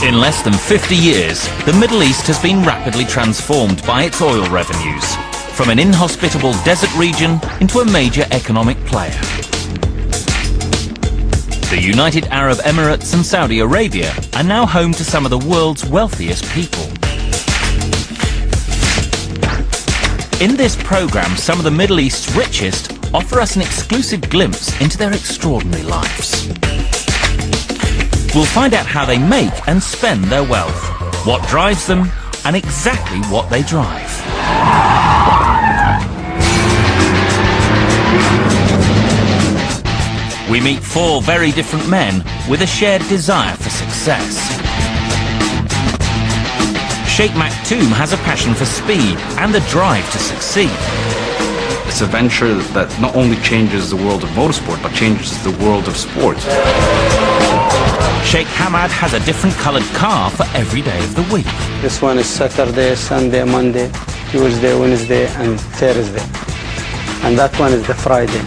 In less than 50 years, the Middle East has been rapidly transformed by its oil revenues, from an inhospitable desert region into a major economic player. The United Arab Emirates and Saudi Arabia are now home to some of the world's wealthiest people. In this program, some of the Middle East's richest offer us an exclusive glimpse into their extraordinary lives. We'll find out how they make and spend their wealth, what drives them, and exactly what they drive. We meet four very different men with a shared desire for success. Sheikh Maktoum has a passion for speed and the drive to succeed. It's a venture that not only changes the world of motorsport, but changes the world of sports. Sheikh Hamad has a different coloured car for every day of the week. This one is Saturday, Sunday, Monday, Tuesday, Wednesday, and Thursday. And that one is the Friday.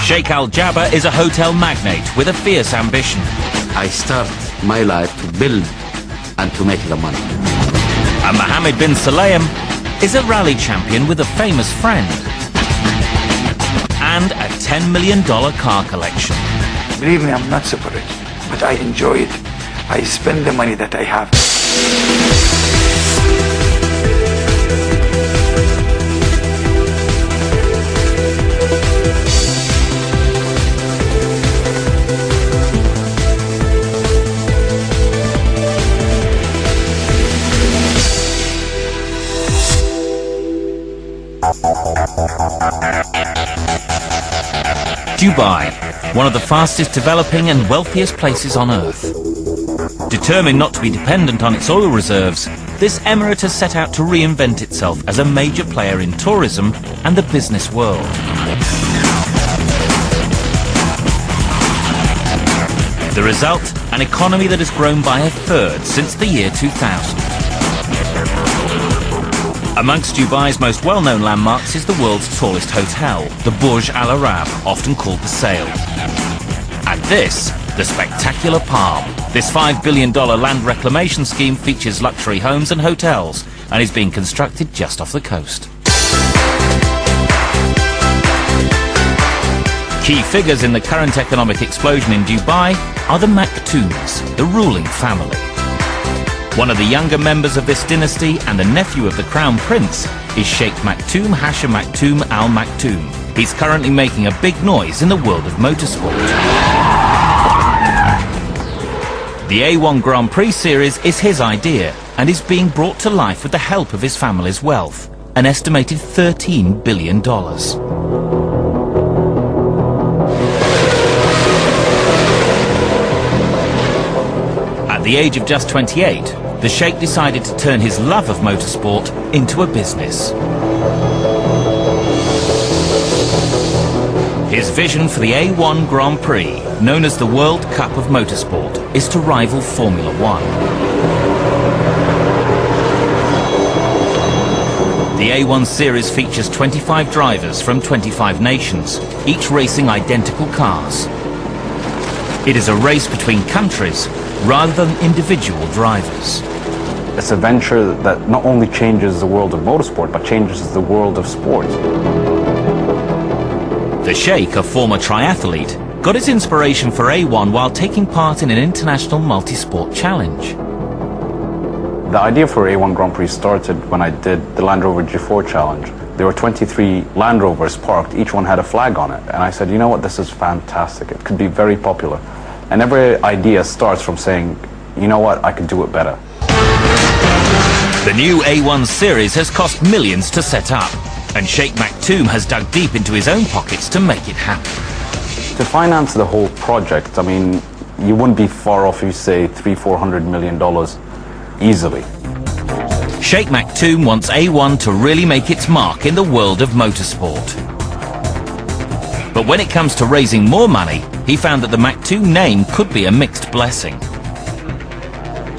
Sheikh Al Jabba is a hotel magnate with a fierce ambition. I start my life to build and to make the money. And Mohammed bin Sulayem is a rally champion with a famous friend. And a $10 million car collection. Believe me, I'm not super rich, but I enjoy it. I spend the money that I have. Dubai, one of the fastest developing and wealthiest places on earth. Determined not to be dependent on its oil reserves, this emirate has set out to reinvent itself as a major player in tourism and the business world. The result, an economy that has grown by a third since the year 2000. Amongst Dubai's most well-known landmarks is the world's tallest hotel, the Burj Al Arab, often called the Sail. And this, the spectacular Palm. This $5 billion land reclamation scheme features luxury homes and hotels and is being constructed just off the coast. Key figures in the current economic explosion in Dubai are the Maktoums, the ruling family. One of the younger members of this dynasty and the nephew of the Crown Prince is Sheikh Maktoum Hashim Maktoum Al Maktoum. He's currently making a big noise in the world of motorsport. The A1 Grand Prix series is his idea and is being brought to life with the help of his family's wealth, an estimated $13 billion. At the age of just 28, the Sheikh decided to turn his love of motorsport into a business. His vision for the A1 Grand Prix, known as the World Cup of Motorsport, is to rival Formula One. The A1 series features 25 drivers from 25 nations, each racing identical cars. It is a race between countries rather than individual drivers. It's a venture that not only changes the world of motorsport, but changes the world of sports. The Sheikh, a former triathlete, got his inspiration for A1 while taking part in an international multi-sport challenge. The idea for A1 Grand Prix started when I did the Land Rover G4 challenge. There were 23 Land Rovers parked, each one had a flag on it. And I said, you know what, this is fantastic. It could be very popular. And every idea starts from saying, you know what, I could do it better. The new A1 series has cost millions to set up, and Sheikh Maktoum has dug deep into his own pockets to make it happen. To finance the whole project, I mean, you wouldn't be far off if you say $300–400 million easily. Sheikh Maktoum wants A1 to really make its mark in the world of motorsport. But when it comes to raising more money, he found that the Maktoum name could be a mixed blessing.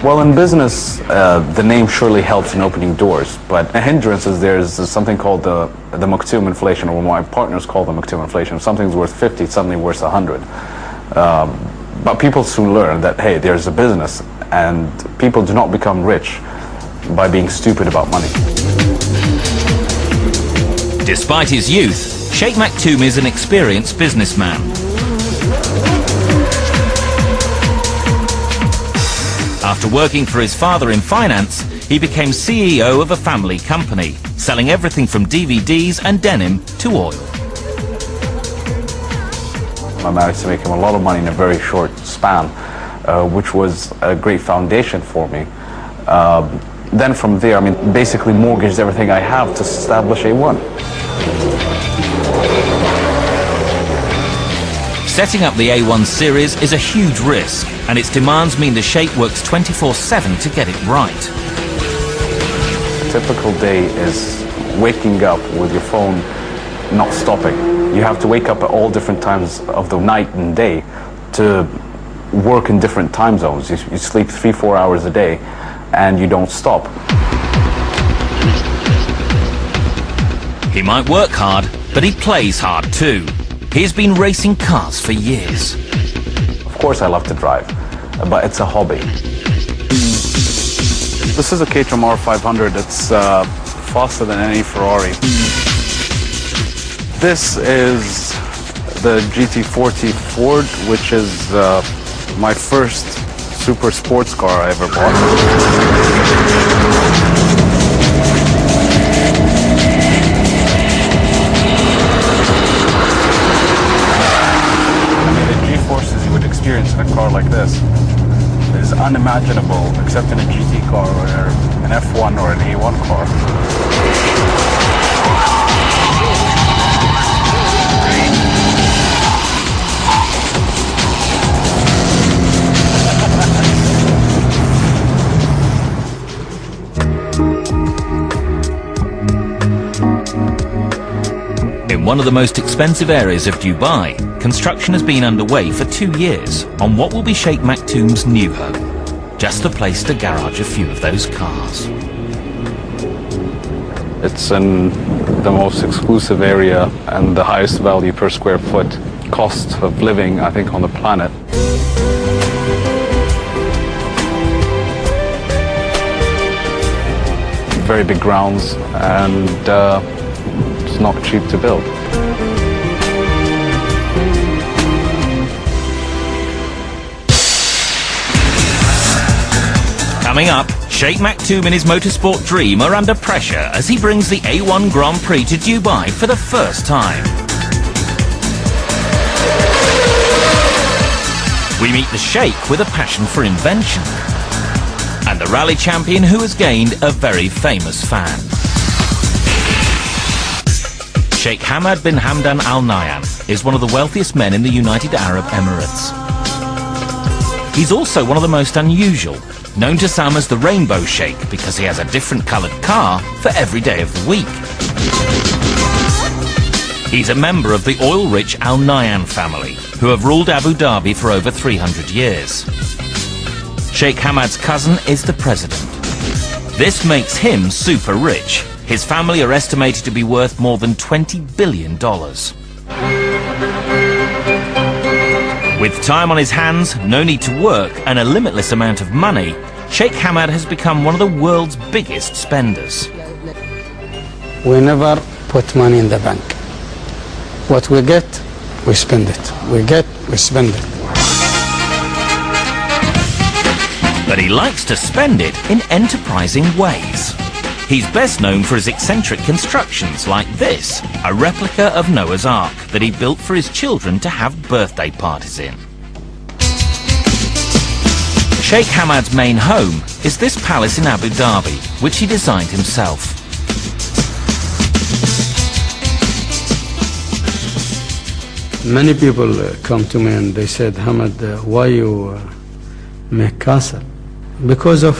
Well, in business, the name surely helps in opening doors, but a hindrance is there's something called the Maktoum inflation, or my partners call the Maktoum inflation. If something's worth 50, it's suddenly worth 100. But people soon learn that, hey, there's a business, and people do not become rich by being stupid about money. Despite his youth, Sheikh Maktoum is an experienced businessman. After working for his father in finance, he became CEO of a family company, selling everything from DVDs and denim to oil. I managed to make him a lot of money in a very short span, which was a great foundation for me. Then from there, I mean, basically mortgaged everything I have to establish A1. Setting up the A1 series is a huge risk, and its demands mean the Sheikh works 24/7 to get it right. A typical day is waking up with your phone not stopping. You have to wake up at all different times of the night and day to work in different time zones. You sleep 3-4 hours a day and you don't stop. He might work hard, but he plays hard too. He's been racing cars for years. Of course I love to drive, but it's a hobby. This is a Caterham R500. It's faster than any Ferrari. This is the GT40 Ford, which is my first super sports car I ever bought. Experience in a car like this is unimaginable, except in a GT car or an F1 or an A1 car. In one of the most expensive areas of Dubai, construction has been underway for 2 years on what will be Sheikh Maktoum's new home. Just the place to garage a few of those cars. It's in the most exclusive area and the highest value per square foot cost of living, I think, on the planet. Very big grounds, and it's not cheap to build. Coming up, Sheikh Maktoum and his motorsport dream are under pressure as he brings the A1 Grand Prix to Dubai for the first time. We meet the Sheikh with a passion for invention, and the rally champion who has gained a very famous fan. Sheikh Hamad bin Hamdan Al Nahyan is one of the wealthiest men in the United Arab Emirates. He's also one of the most unusual, known to some as the Rainbow Sheikh because he has a different coloured car for every day of the week. He's a member of the oil-rich Al Nahyan family, who have ruled Abu Dhabi for over 300 years. Sheikh Hamad's cousin is the president. This makes him super rich. His family are estimated to be worth more than $20 billion. With time on his hands, no need to work, and a limitless amount of money, Sheikh Hamad has become one of the world's biggest spenders. We never put money in the bank. What we get, we spend it. We get, we spend it. But he likes to spend it in enterprising ways. He's best known for his eccentric constructions like this, a replica of Noah's Ark that he built for his children to have birthday parties in. Sheikh Hamad's main home is this palace in Abu Dhabi, which he designed himself. Many people come to me and they said, Hamad, why you make castle? Because of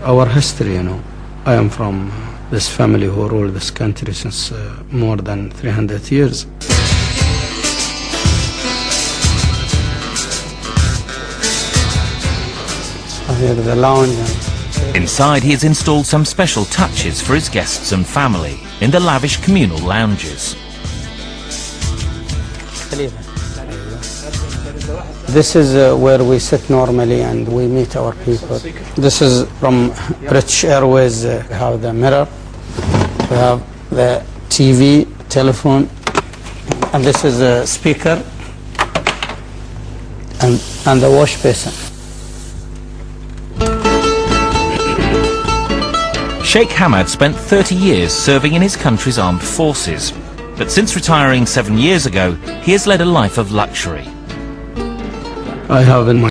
our history, you know. I am from this family who ruled this country since more than 300 years. Here the lounge. Inside, he has installed some special touches for his guests and family in the lavish communal lounges. This is where we sit normally and we meet our people. This is from British Airways. We have the mirror, we have the TV, telephone, and this is a speaker and the wash basin. Sheikh Hamad spent 30 years serving in his country's armed forces. But since retiring 7 years ago, he has led a life of luxury. I have in my